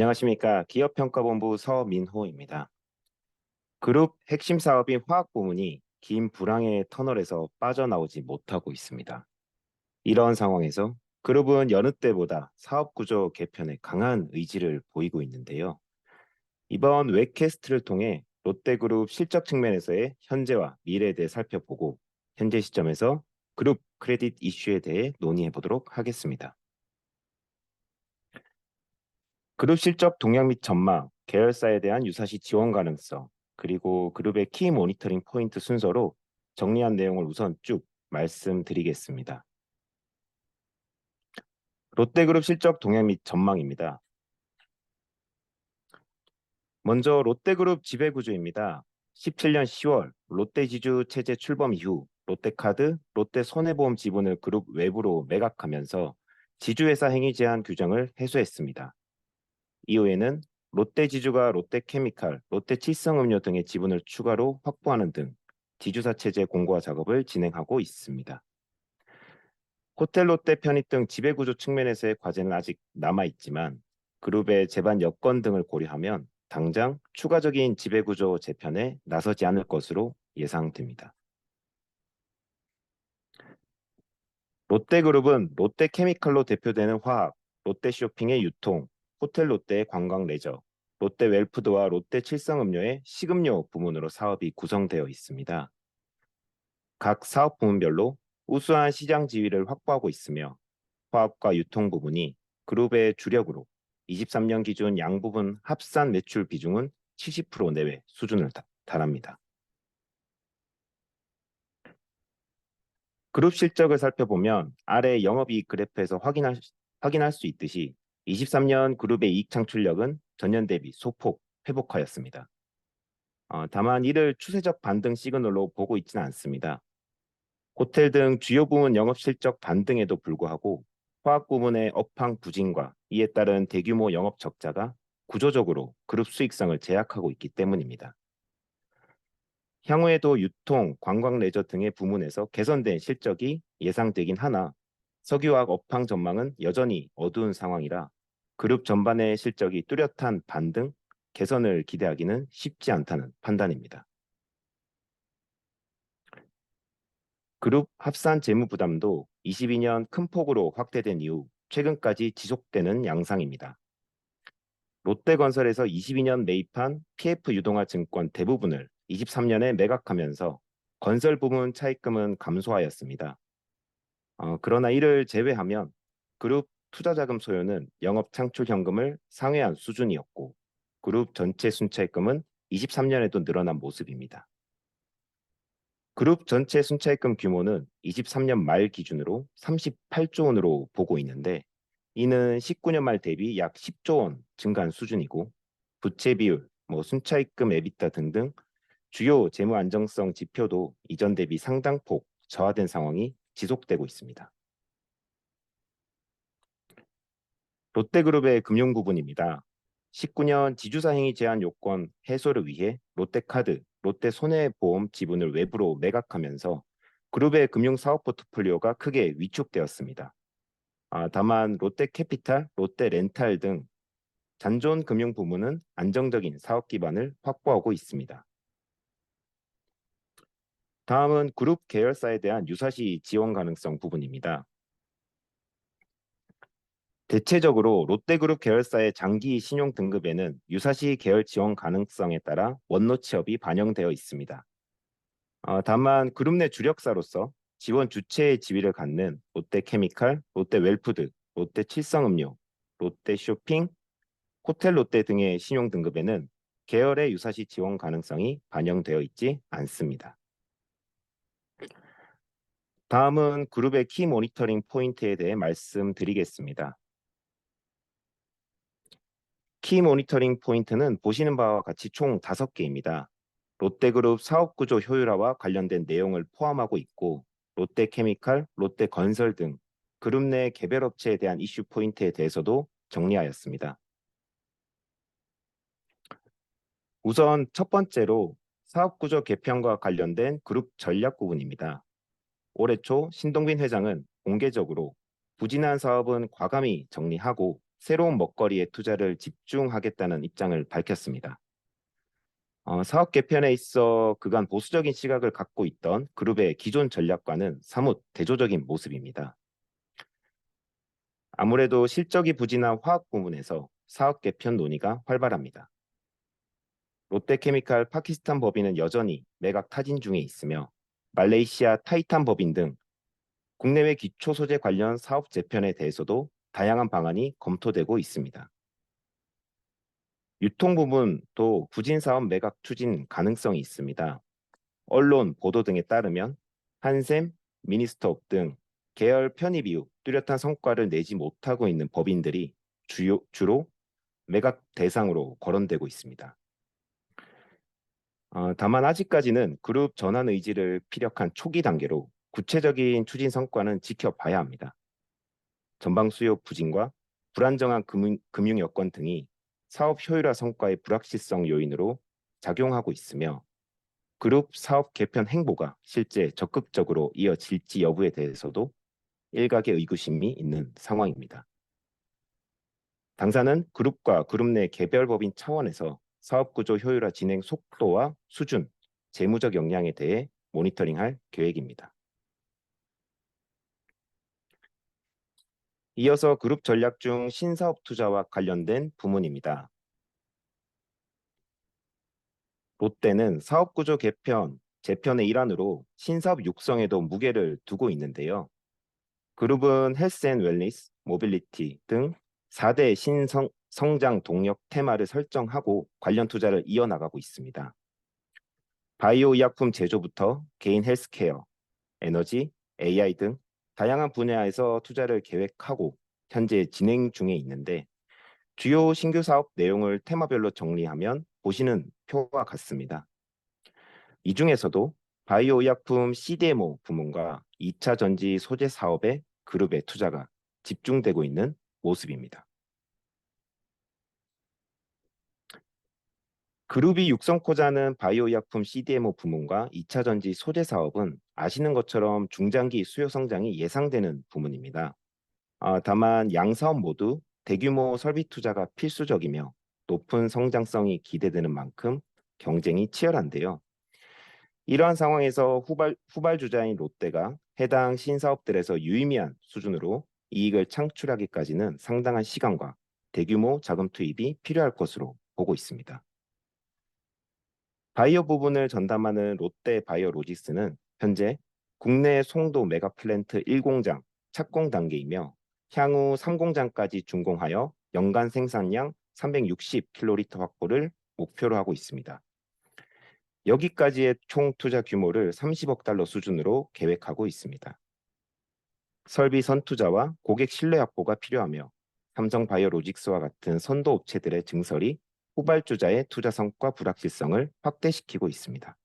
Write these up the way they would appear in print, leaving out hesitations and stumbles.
안녕하십니까. 기업평가본부 서민호입니다. 그룹 핵심 사업인 화학 부문이 긴 불황의 터널에서 빠져나오지 못하고 있습니다. 이런 상황에서 그룹은 여느 때보다 사업 구조 개편에 강한 의지를 보이고 있는데요. 이번 웹캐스트를 통해 롯데그룹 실적 측면에서의 현재와 미래에 대해 살펴보고 현재 시점에서 그룹 크레딧 이슈에 대해 논의해 보도록 하겠습니다. 그룹 실적 동향 및 전망, 계열사에 대한 유사시 지원 가능성, 그리고 그룹의 키 모니터링 포인트 순서로 정리한 내용을 우선 쭉 말씀드리겠습니다. 롯데그룹 실적 동향 및 전망입니다. 먼저 롯데그룹 지배구조입니다. 17년 10월 롯데지주 체제 출범 이후 롯데카드, 롯데손해보험 지분을 그룹 외부로 매각하면서 지주회사 행위 제한 규정을 해소했습니다. 이후에는 롯데지주가 롯데케미칼, 롯데칠성음료 등의 지분을 추가로 확보하는 등 지주사 체제 공고화 작업을 진행하고 있습니다. 호텔 롯데 편입 등 지배구조 측면에서의 과제는 아직 남아있지만 그룹의 재반 여건 등을 고려하면 당장 추가적인 지배구조 재편에 나서지 않을 것으로 예상됩니다. 롯데그룹은 롯데케미칼로 대표되는 화학, 롯데쇼핑의 유통, 호텔 롯데의 관광 레저, 롯데웰푸드와 롯데칠성음료의 식음료 부문으로 사업이 구성되어 있습니다. 각 사업 부문별로 우수한 시장 지위를 확보하고 있으며 화학과 유통 부문이 그룹의 주력으로 23년 기준 양부분 합산 매출 비중은 70% 내외 수준을 달합니다. 그룹 실적을 살펴보면 아래 영업이익 그래프에서 확인할 수 있듯이 23년 그룹의 이익 창출력은 전년 대비 소폭 회복하였습니다. 다만 이를 추세적 반등 시그널로 보고 있지는 않습니다. 호텔 등 주요 부문 영업 실적 반등에도 불구하고 화학 부문의 업황 부진과 이에 따른 대규모 영업 적자가 구조적으로 그룹 수익성을 제약하고 있기 때문입니다. 향후에도 유통, 관광 레저 등의 부문에서 개선된 실적이 예상되긴 하나 석유화학 업황 전망은 여전히 어두운 상황이라 그룹 전반의 실적이 뚜렷한 반등, 개선을 기대하기는 쉽지 않다는 판단입니다. 그룹 합산 재무 부담도 22년 큰 폭으로 확대된 이후 최근까지 지속되는 양상입니다. 롯데건설에서 22년 매입한 PF 유동화 증권 대부분을 23년에 매각하면서 건설 부문 차입금은 감소하였습니다. 그러나 이를 제외하면 그룹 투자자금 소요는 영업 창출 현금을 상회한 수준이었고 그룹 전체 순차입금은 23년에도 늘어난 모습입니다. 그룹 전체 순차입금 규모는 23년 말 기준으로 38조 원으로 보고 있는데 이는 19년 말 대비 약 10조 원 증가한 수준이고 부채 비율, 순차입금 에비타 등등 주요 재무 안정성 지표도 이전 대비 상당폭 저하된 상황이 지속되고 있습니다. 롯데그룹의 금융 부분입니다. 19년 지주사 행위 제한 요건 해소를 위해 롯데카드, 롯데손해보험 지분을 외부로 매각하면서 그룹의 금융 사업 포트폴리오가 크게 위축되었습니다. 다만 롯데캐피탈, 롯데렌탈 등 잔존 금융 부문은 안정적인 사업 기반을 확보하고 있습니다. 다음은 그룹 계열사에 대한 유사시 지원 가능성 부분입니다. 대체적으로 롯데그룹 계열사의 장기 신용 등급에는 유사시 계열 지원 가능성에 따라 원로 취업이 반영되어 있습니다. 다만 그룹 내 주력사로서 지원 주체의 지위를 갖는 롯데케미칼, 롯데웰푸드, 롯데칠성음료, 롯데쇼핑, 호텔 롯데 등의 신용 등급에는 계열의 유사시 지원 가능성이 반영되어 있지 않습니다. 다음은 그룹의 키 모니터링 포인트에 대해 말씀드리겠습니다. 키 모니터링 포인트는 보시는 바와 같이 총 5개입니다. 롯데그룹 사업구조 효율화와 관련된 내용을 포함하고 있고 롯데케미칼, 롯데건설 등 그룹 내 개별 업체에 대한 이슈 포인트에 대해서도 정리하였습니다. 우선 첫 번째로 사업구조 개편과 관련된 그룹 전략 부분입니다. 올해 초 신동빈 회장은 공개적으로 부진한 사업은 과감히 정리하고 새로운 먹거리에 투자를 집중하겠다는 입장을 밝혔습니다. 사업 개편에 있어 그간 보수적인 시각을 갖고 있던 그룹의 기존 전략과는 사뭇 대조적인 모습입니다. 아무래도 실적이 부진한 화학 부문에서 사업 개편 논의가 활발합니다. 롯데케미칼 파키스탄 법인은 여전히 매각 타진 중에 있으며 말레이시아 타이탄 법인 등 국내외 기초 소재 관련 사업 재편에 대해서도 다양한 방안이 검토되고 있습니다. 유통 부문도 부진 사업 매각 추진 가능성이 있습니다. 언론 보도 등에 따르면 한샘, 미니스톱 등 계열 편입 이후 뚜렷한 성과를 내지 못하고 있는 법인들이 주로 매각 대상으로 거론되고 있습니다. 다만 아직까지는 그룹 전환 의지를 피력한 초기 단계로 구체적인 추진 성과는 지켜봐야 합니다. 전방 수요 부진과 불안정한 금융 여건 등이 사업 효율화 성과의 불확실성 요인으로 작용하고 있으며 그룹 사업 개편 행보가 실제 적극적으로 이어질지 여부에 대해서도 일각의 의구심이 있는 상황입니다. 당사는 그룹과 그룹 내 개별 법인 차원에서 사업 구조 효율화 진행 속도와 수준, 재무적 역량에 대해 모니터링할 계획입니다. 이어서 그룹 전략 중 신사업 투자와 관련된 부문입니다. 롯데는 사업 구조 개편, 재편의 일환으로 신사업 육성에도 무게를 두고 있는데요. 그룹은 헬스앤웰니스, 모빌리티 등 4대 성장 동력 테마를 설정하고 관련 투자를 이어나가고 있습니다. 바이오 의약품 제조부터 개인 헬스케어, 에너지, AI 등 다양한 분야에서 투자를 계획하고 현재 진행 중에 있는데 주요 신규 사업 내용을 테마별로 정리하면 보시는 표와 같습니다. 이 중에서도 바이오 의약품 CDMO 부문과 2차 전지 소재 사업의 그룹의 투자가 집중되고 있는 모습입니다. 그룹이 육성코자 하는 바이오 의약품 CDMO 부문과 2차 전지 소재 사업은 아시는 것처럼 중장기 수요 성장이 예상되는 부문입니다. 다만 양 사업 모두 대규모 설비 투자가 필수적이며 높은 성장성이 기대되는 만큼 경쟁이 치열한데요. 이러한 상황에서 후발주자인 롯데가 해당 신사업들에서 유의미한 수준으로 이익을 창출하기까지는 상당한 시간과 대규모 자금 투입이 필요할 것으로 보고 있습니다. 바이오 부분을 전담하는 롯데 바이오로직스는 현재 국내 송도 메가플랜트 1공장 착공 단계이며 향후 3공장까지 준공하여 연간 생산량 360킬로리터 확보를 목표로 하고 있습니다. 여기까지의 총 투자 규모를 30억 달러 수준으로 계획하고 있습니다. 설비 선투자와 고객 신뢰 확보가 필요하며 삼성바이오로직스와 같은 선도 업체들의 증설이 후발주자의 투자 성과 불확실성을 확대시키고 있습니다.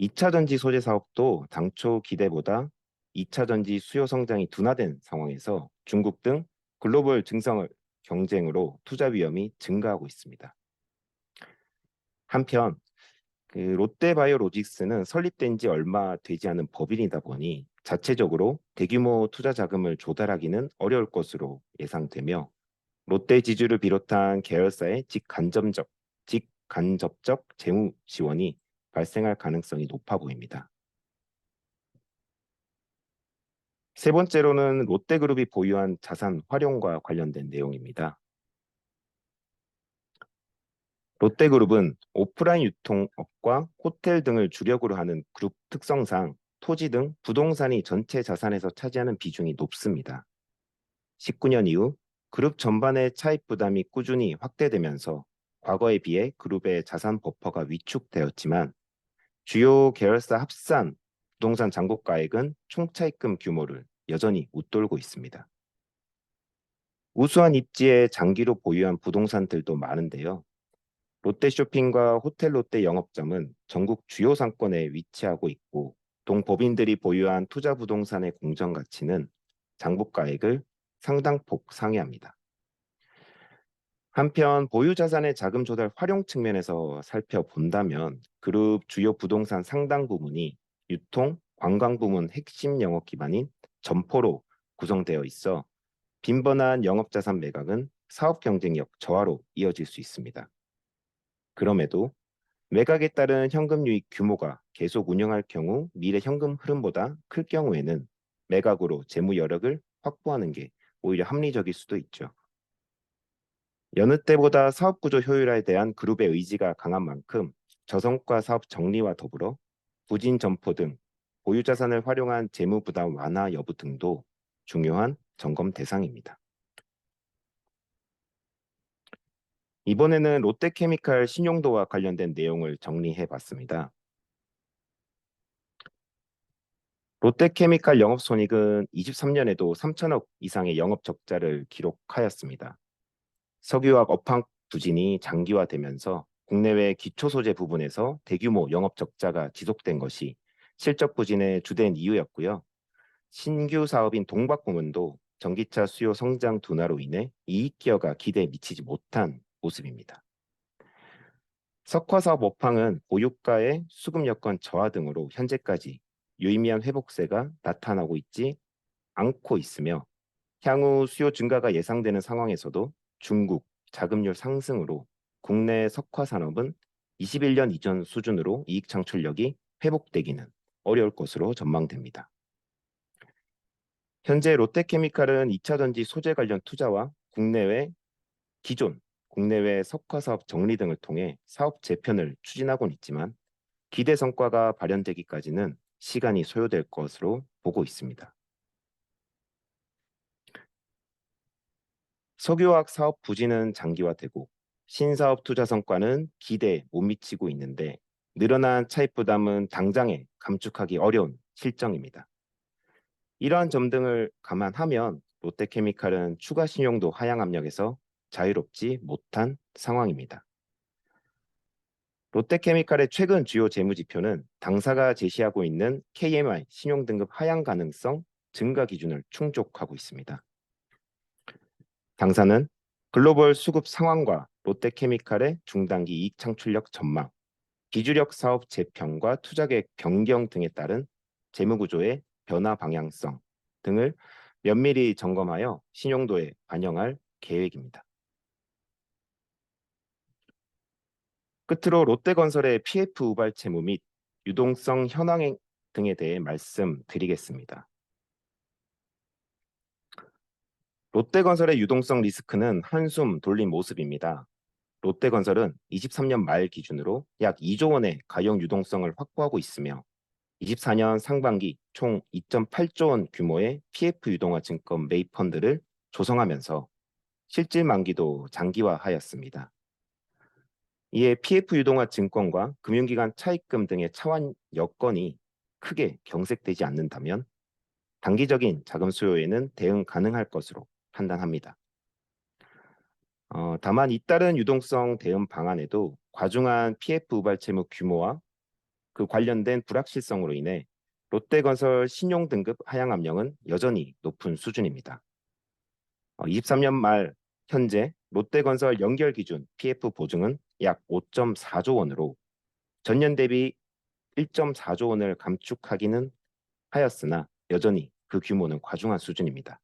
2차 전지 소재 사업도 당초 기대보다 2차 전지 수요 성장이 둔화된 상황에서 중국 등 글로벌 증설 경쟁으로 투자 위험이 증가하고 있습니다. 한편 롯데바이오로직스는 설립된 지 얼마 되지 않은 법인이다 보니 자체적으로 대규모 투자 자금을 조달하기는 어려울 것으로 예상되며 롯데 지주를 비롯한 계열사의 직간접적 재무 지원이 발생할 가능성이 높아 보입니다. 세 번째로는 롯데그룹이 보유한 자산 활용과 관련된 내용입니다. 롯데그룹은 오프라인 유통업과 호텔 등을 주력으로 하는 그룹 특성상 토지 등 부동산이 전체 자산에서 차지하는 비중이 높습니다. 19년 이후 그룹 전반의 차입 부담이 꾸준히 확대되면서 과거에 비해 그룹의 자산 버퍼가 위축되었지만 주요 계열사 합산 부동산 잔고가액은 총차입금 규모를 여전히 웃돌고 있습니다. 우수한 입지에 장기로 보유한 부동산들도 많은데요. 롯데쇼핑과 호텔롯데 영업점은 전국 주요 상권에 위치하고 있고 동법인들이 보유한 투자 부동산의 공정 가치는 장부가액을 상당폭 상회합니다. 한편 보유 자산의 자금 조달 활용 측면에서 살펴본다면 그룹 주요 부동산 상당 부분이 유통, 관광 부문 핵심 영업 기반인 점포로 구성되어 있어 빈번한 영업자산 매각은 사업 경쟁력 저하로 이어질 수 있습니다. 그럼에도 매각에 따른 현금 유입 규모가 계속 운영할 경우 미래 현금 흐름보다 클 경우에는 매각으로 재무 여력을 확보하는 게 오히려 합리적일 수도 있죠. 여느 때보다 사업 구조 효율화에 대한 그룹의 의지가 강한 만큼 저성과 사업 정리와 더불어 부진 점포 등 보유 자산을 활용한 재무 부담 완화 여부 등도 중요한 점검 대상입니다. 이번에는 롯데케미칼 신용도와 관련된 내용을 정리해 봤습니다. 롯데케미칼 영업손익은 23년에도 3천억 이상의 영업 적자를 기록하였습니다. 석유화학 업황 부진이 장기화되면서 국내외 기초 소재 부분에서 대규모 영업 적자가 지속된 것이 실적 부진의 주된 이유였고요. 신규 사업인 동박 부문도 전기차 수요 성장 둔화로 인해 이익 기여가 기대에 미치지 못한 모습입니다. 석화 사업 업황은 고유가의 수급 여건 저하 등으로 현재까지 유의미한 회복세가 나타나고 있지 않고 있으며 향후 수요 증가가 예상되는 상황에서도 중국 자금률 상승으로 국내 석화 산업은 21년 이전 수준으로 이익 창출력이 회복되기는 어려울 것으로 전망됩니다. 현재 롯데케미칼은 2차 전지 소재 관련 투자와 기존 국내외 석화 사업 정리 등을 통해 사업 재편을 추진하고는 있지만 기대 성과가 발현되기까지는 시간이 소요될 것으로 보고 있습니다. 석유화학 사업 부진은 장기화되고 신사업 투자 성과는 기대에 못 미치고 있는데 늘어난 차입 부담은 당장에 감축하기 어려운 실정입니다. 이러한 점 등을 감안하면 롯데케미칼은 추가 신용도 하향 압력에서 자유롭지 못한 상황입니다. 롯데케미칼의 최근 주요 재무지표는 당사가 제시하고 있는 KMI 신용등급 하향 가능성 증가 기준을 충족하고 있습니다. 당사는 글로벌 수급 상황과 롯데케미칼의 중단기 이익 창출력 전망, 기주력 사업 재편과 투자계획 변경 등에 따른 재무구조의 변화 방향성 등을 면밀히 점검하여 신용도에 반영할 계획입니다. 끝으로 롯데건설의 PF 우발 채무 및 유동성 현황 등에 대해 말씀드리겠습니다. 롯데건설의 유동성 리스크는 한숨 돌린 모습입니다. 롯데건설은 23년 말 기준으로 약 2조 원의 가용 유동성을 확보하고 있으며 24년 상반기 총 2.8조 원 규모의 PF 유동화 증권 매입 펀드를 조성하면서 실질 만기도 장기화하였습니다. 이에 PF 유동화 증권과 금융기관 차입금 등의 차환 여건이 크게 경색되지 않는다면 단기적인 자금 수요에는 대응 가능할 것으로 판단합니다. 다만 잇따른 유동성 대응 방안에도 과중한 PF 우발 채무 규모와 그 관련된 불확실성으로 인해 롯데건설 신용등급 하향 압력은 여전히 높은 수준입니다. 23년 말 현재 롯데건설 연결 기준 PF 보증은 약 5.4조 원으로 전년 대비 1.4조 원을 감축하기는 하였으나 여전히 그 규모는 과중한 수준입니다.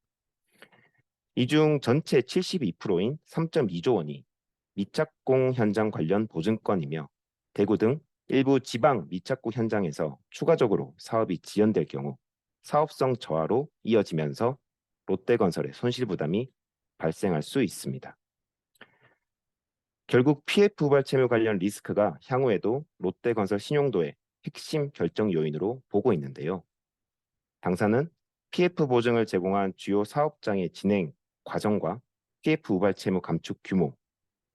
이 중 전체 72%인 3.2조 원이 미착공 현장 관련 보증건이며 대구 등 일부 지방 미착공 현장에서 추가적으로 사업이 지연될 경우 사업성 저하로 이어지면서 롯데건설의 손실 부담이 발생할 수 있습니다. 결국 PF 후발 채무 관련 리스크가 향후에도 롯데건설 신용도의 핵심 결정 요인으로 보고 있는데요. 당사는 PF 보증을 제공한 주요 사업장의 진행 과정과 PF 우발 채무 감축 규모,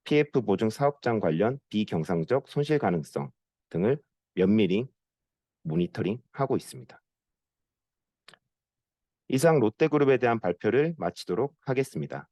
PF 보증 사업장 관련 비경상적 손실 가능성 등을 면밀히 모니터링하고 있습니다. 이상 롯데그룹에 대한 발표를 마치도록 하겠습니다.